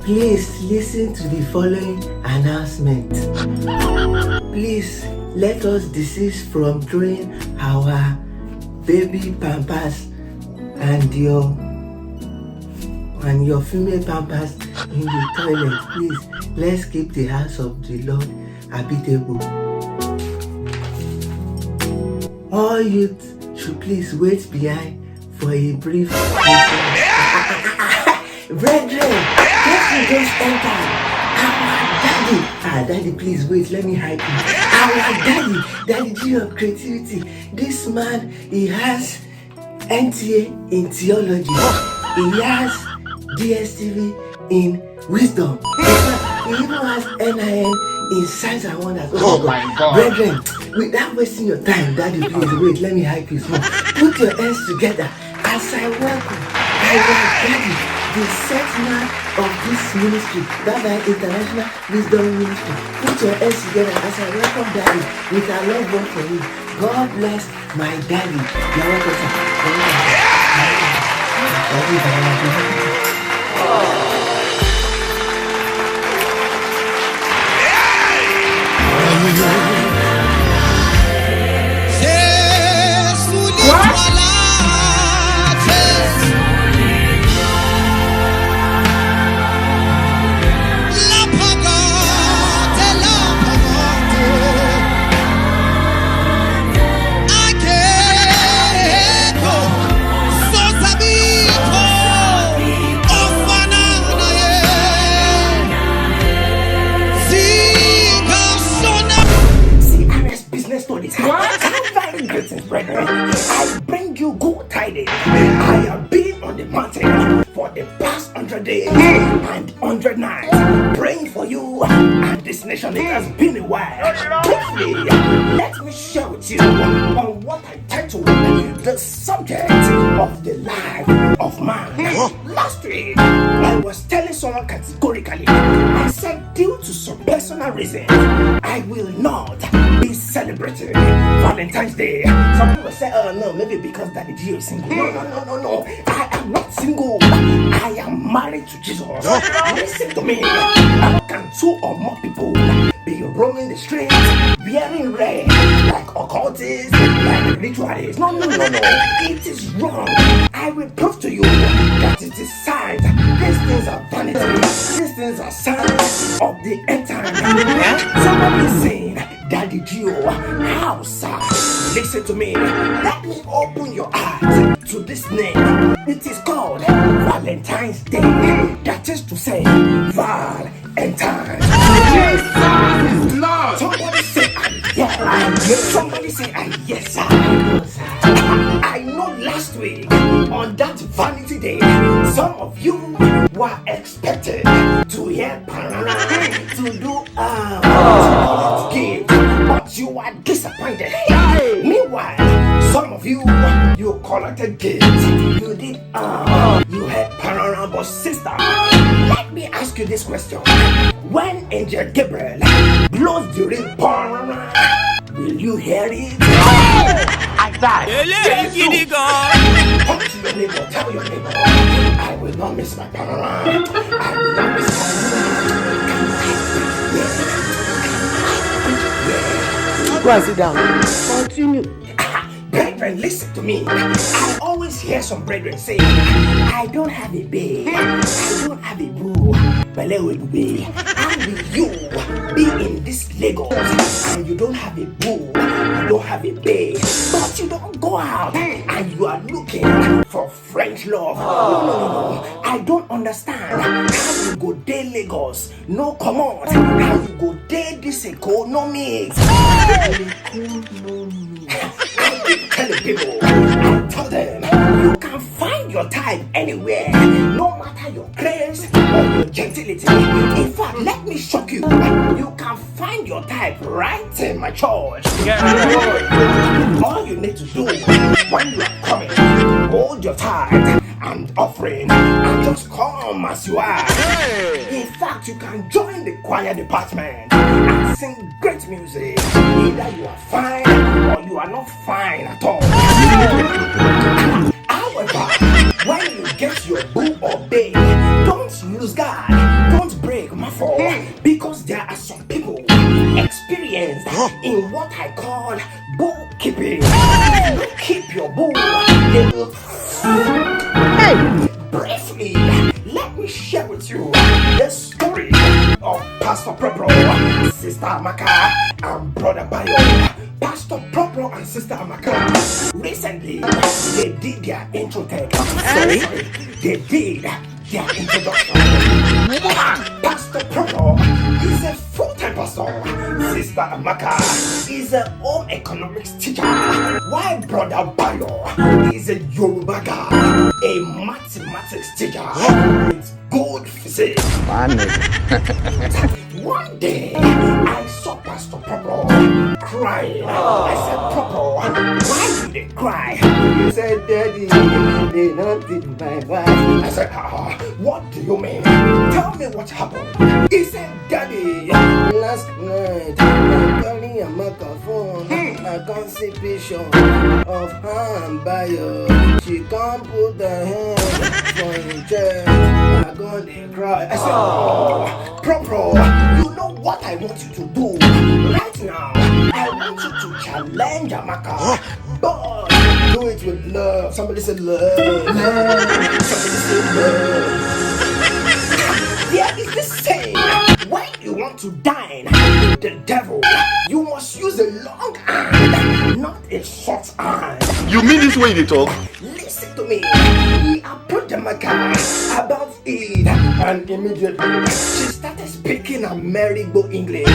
Please listen to the following announcement. Please let us desist from throwing our baby pampers and your female pampers in the toilet. Please, let's keep the house of the Lord habitable. All youth should please wait behind for a brief brethren, let me just enter. Our daddy, please wait, let me hype you. Our daddy G of creativity. This man, he has NTA in theology. He has DSTV in wisdom. He even has NIN in signs and wonders. Oh my God. Brethren, without wasting your time, daddy, please wait, let me hype you small. Put your hands together as I welcome our daddy, the set man of this ministry, BAIBAI International Wisdom Ministry. Put your hands together as I welcome daddy with our love word for you. God bless my daddy. You're welcome, sir. I bring you good tidings. I have been on the mountain for the past 100 days and 100 nights, praying for you and this nation. It has been a while. Briefly, let me share with you on what I titled the subject of the life of man. Last week, I was telling someone categorically, I said, due to some personal reason, I will not be celebrating Valentine's Day. Some people say, oh no, maybe because Daddy G is single. No. I am not single. I am married to Jesus. Listen to me. How can two or more people be roaming the streets wearing red like occultists, like ritualists? No. It is wrong. I will prove to you that it is signs. These things are vanity. These things are signs of the end time. Somebody is saying, Daddy Gio, how, sir? Listen to me. Let me open your eyes to this name. It is called Valentine's Day. That is to say, Valentine. Jesus is Lord. Somebody say, yes. Somebody say, yes, sir. I know last week on that Vanity Day, some of you were expected to hear Parana, to do gift, but you were disappointed. Meanwhile, some of you collected gifts. You did you had Parana, but sister, let me ask you this question. When Angel Gabriel blows the ring Parana, will you hear it? I died. Come to your neighbor, tell your neighbor, I will not miss my Parana. I will not miss my Go and sit down. Continue. Brethren, listen to me. I always hear some brethren say, I don't have a babe, I don't have a boo, but let will be. How will you be in this Lagos and you don't have a boo, you don't have a babe, but you don't go out and you are looking for French love? No. I don't understand how you go day Lagos, no come on. How you go day this Eko, no mix. Telling people, I tell them, you can find your type anywhere, no matter your grace or your gentility. In fact, let me shock you. You can find your type right in my church. All you need to do when you are coming, hold your tithe and offering and just come as you are. In fact, you can join the choir department and sing great music. Either you are fine or you are not fine at all. However, when you get your boo or babe, don't lose God. Don't for, because there are some people experienced in what I call bull keeping. If you keep your bull, they will. Briefly, let me share with you the story of Pastor Propro, Sister Amaka, and Brother Bayo. Pastor Propro and Sister Amaka recently they did their intro take. They did their introduction. Pastor Propro is a full-time pastor. Sister Amaka is a home economics teacher. While Brother Bayo is a Yoruba guy, a mathematics teacher with good physics. One day, I saw Pastor Propro crying. I said, Propro, why do they cry? He said, Daddy, they don't did my wife. I said, what do you mean? Tell me what happened. He said, Daddy, last night, I'm calling a microphone. I can't see picture of her and Bayo. She can't put the hand for in church. I'm gonna cry. I said, Propro, you know what I want you to do right now? I want you to challenge Amaka, but do it with love. Somebody said love. Somebody said love. There is this saying: when you want to dine with the devil, you must use a long hand, not a short hand. You mean this way they talk? Listen to me. He approached Amaka about it, and immediately she started speaking American English.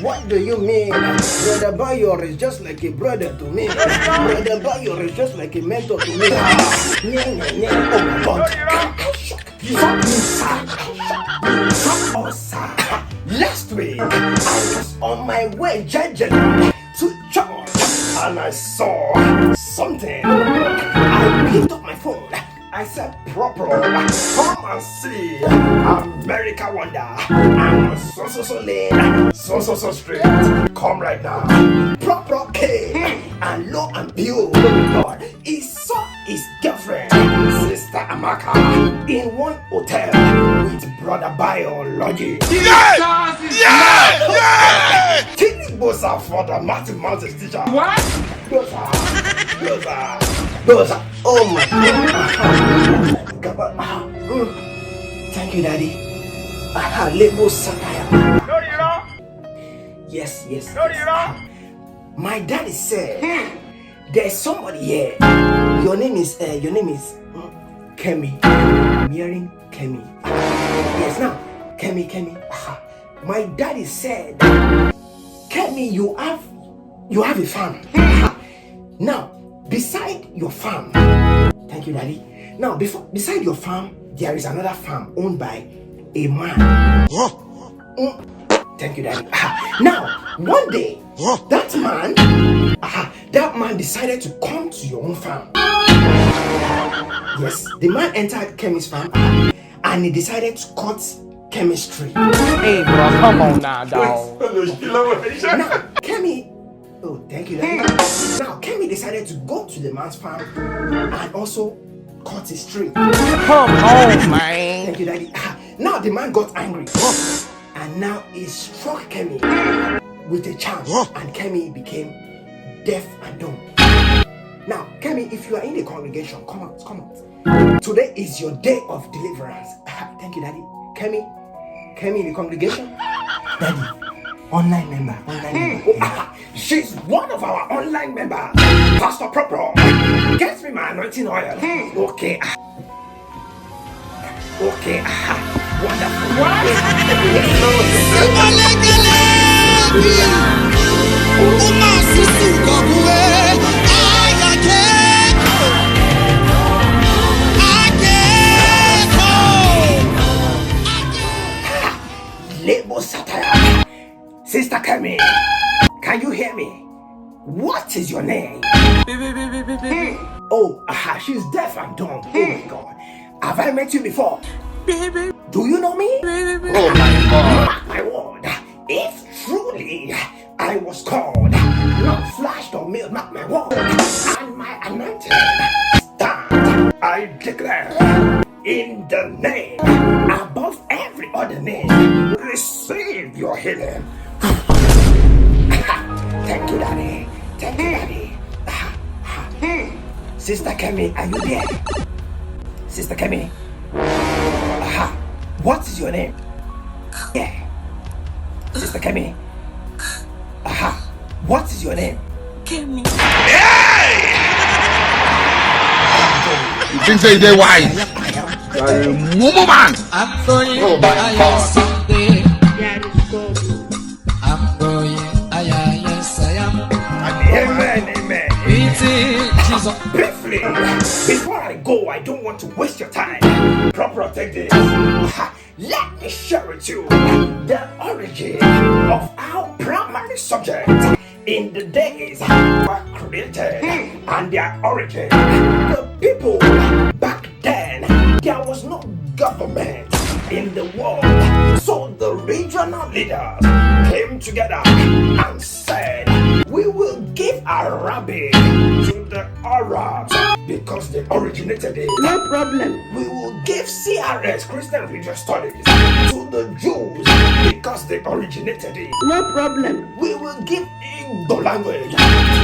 What do you mean? Brother Bayo is just like a brother to me. Brother Bayo is just like a mentor to me. Oh God. Last week, I was on my way judging to church and I saw something. I picked up my phone. I said, Propro, come and see America Wonder. I'm so lane, so straight. Come right now. Propro came, and lo and behold, God, he saw his girlfriend, Sister Amaka, in one hotel with Brother Biology. Yeah! 𝒊𝒏𝒆𝒓 for the mathematics teacher. What? Those are, oh my God. Thank you, Daddy. 𝒊𝒏𝒆𝒓. Yes. My daddy said, there's somebody here. Your name is Kemi. I'm hearing Kemi. Yes, now Kemi. My daddy said, Kemi, you have a farm. Now, beside your farm, thank you, Daddy. Now, beside your farm, there is another farm owned by a man. Thank you, Daddy. Now, one day, that man decided to come to your own farm. Yes, the man entered Kemi's farm and he decided to cut Kemi's tree. Hey, bro, come on now, dog. Now, Kemi. Oh, thank you, Daddy. Now, Kemi decided to go to the man's farm and also cut his tree. Come on, man. Thank you, Daddy. Now, the man got angry. And now he struck Kemi with a charm. And Kemi became deaf and dumb. Now, Kemi, if you are in the congregation, come out. Today is your day of deliverance. Thank you, Daddy. Kemi in the congregation? Daddy. Online member. She's one of our online members. Pastor Propro, get me my anointing oil. Okay. Wonderful. What? Sister Kemi, can you hear me? What is your name? Oh, she's deaf and dumb. Oh my God. Have I met you before? Do you know me? Oh my God. Mark my word. If truly I was called, not flashed or mailed, mark my word, and my anointing stand, I declare in the name above every other name, feeling. Thank you, Daddy. Thank you, Daddy. Sister Kemi, are you there? Sister Kemi. What is your name? Yeah. Sister Kemi. What is your name? Kemi. You think they wise? You're a mumu man. I'm going. Oh my God. That is God. I'm going. Yes, I am. Amen, amen. Jesus. Briefly, before I go, I don't want to waste your time. Protect this. Let me share with you the origin of our primary subject in the days were created and their origin. The people back then, there was no government in the world, so the regional leaders came together and said, we will give Arabic to the Arabs because they originated it. No problem. We will give CRS, Christian Religious Studies, to the Jews because they originated it. No problem. We will give Igbo language to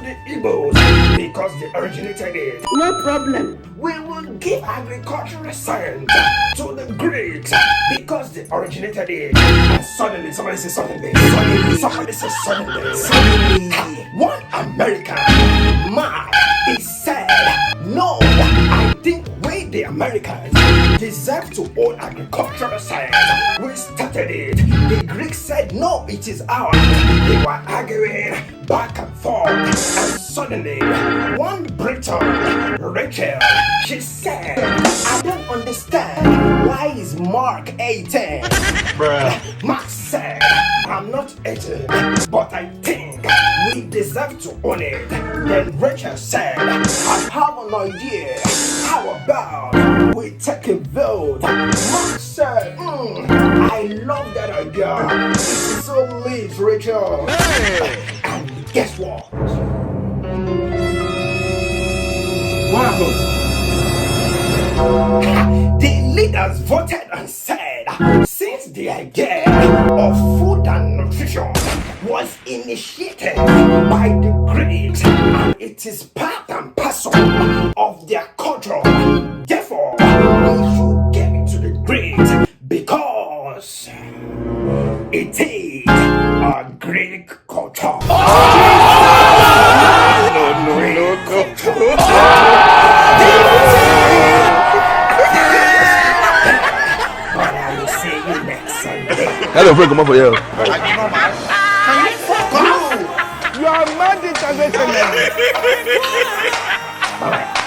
the Igbos because they originated it. No problem. We will give agricultural science to the Greeks because they originated it. And suddenly, somebody says suddenly. Somebody says suddenly. One American man, he said, no, I think we the Americans deserve to own agricultural science. We started it. The Greeks said, no, it is ours. They were arguing back and forth. And suddenly, one Briton, Rachel, she said, I don't understand. Why is Mark 18? Bruh. Mark said, I'm not 18, but I think we deserve to own it. Then Rachel said, I have an idea. How about we take a vote? Mark said, I love that idea. It's so lit, Rachel. And guess what? What happened? The leaders voted and said, since the idea of food and nutrition was initiated by the Greeks and it is part and parcel of their culture, therefore we should give it to the Greeks because it is a Greek culture. But I will see you next Sunday. Hello, friend, come up for you. You are mad intervention. Bye-bye.